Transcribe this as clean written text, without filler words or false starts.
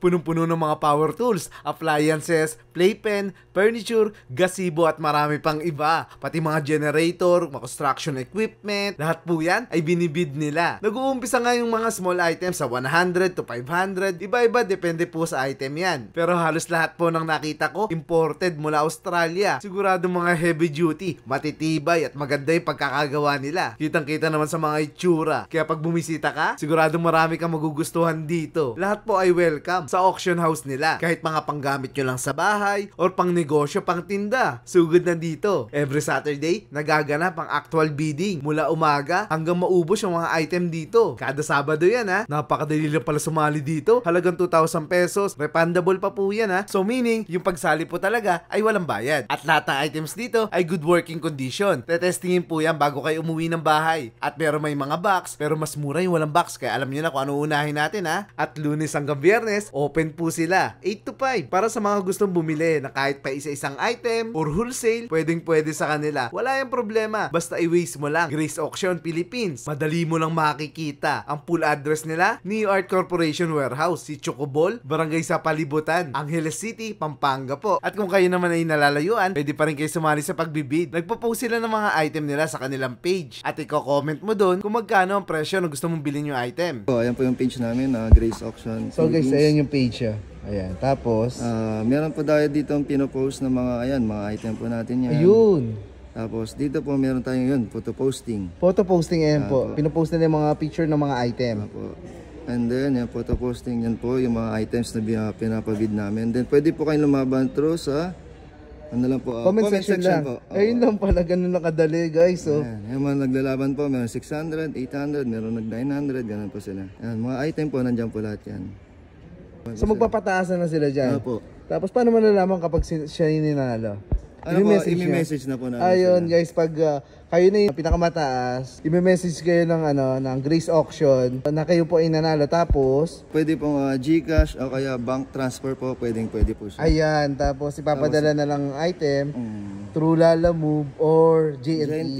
Punong-puno ng mga power tools, appliances, playpen, furniture, gazebo at marami pang iba. Pati mga generator, mga construction equipment, lahat po yan ay binibid nila. Nag-uumpisa nga yung mga small items sa 100 to 500. Iba-iba, depende po sa item yan. Pero halos lahat po ng nakita ko, imported mula Australia. Sigurado mga heavy duty, matitibay at maganda yung pagkakagawa nila. Kitang-kita naman sa mga itsura. Kaya pag bumisita ka, sigurado marami kang magugustuhan dito. Lahat po ay welcome sa auction house nila. Kahit mga panggamit nyo lang sa bahay or pang negosyo, pang tinda. Sugod na dito. Every Saturday, nagaganap ang actual bidding. Mula umaga hanggang maubos yung mga item dito. Kada Sabado yan ha. Napakadali lang pala sumali dito. Halagang 2,000 pesos. Refundable pa po yan ha. So meaning, yung pagsali po talaga ay walang bayad. At lahat ng items dito ay good working condition. Tetestingin po yan bago kayo umuwi ng bahay. At pero may mga box, pero mas mura yung walang box. Kaya alam nyo na kung ano unahin natin ha. At Lunes hanggang Biyernes, open po sila 8 to 5 para sa mga gustong bumili na kahit pa isa-isang item or wholesale, pwedeng-pwede sa kanila. Wala yung problema. Basta i-waste mo lang. Grace Auction Philippines. Madali mo lang makikita. Ang full address nila, New Art Corporation Warehouse, si Chocobol, Barangay sa Palibutan, Angeles City, Pampanga po. At kung kayo naman ay nalalayuan, pwede pa rin kayo sumali sa pagbibid. Nagpo-post sila ng mga item nila sa kanilang page. At i-comment mo doon kung magkano ang presyo na gusto mong bilhin yung item. Ayan po yung page namin, Grace Auction. So guys, ayan yung page siya. Ayan, tapos meron po tayo dito ang pinopost ng mga mga item po natin yan. ayun. Tapos dito po meron tayong yun, photo posting. Photo posting ayan po. Pinopost nila yung mga picture ng mga item. Po. And then yung photo posting, yan po yung mga items na pinapabid namin. Then pwede po kayong lumaban through sa ano lang po, comment section lang po. Ayun lang pala, ganun lang kadali guys. So yung mga naglalaban po, meron 600, 800, meron nag 900, ganun po sila. Yan, mga item po nandiyan po lahat yan. So magpapataasan na sila dyan. Po. Tapos paano malalaman kapag siya yung ninanalo? Ano po, i-message na po namin. Ayun guys, pag kayo na yung pinakamataas, i-message kayo ng Grace Auction na kayo po ay nanalo. Tapos pwede pong GCash o kaya bank transfer po, pwede po siya. Ayan, tapos ipapadala na lang item through Lalamove or JNT.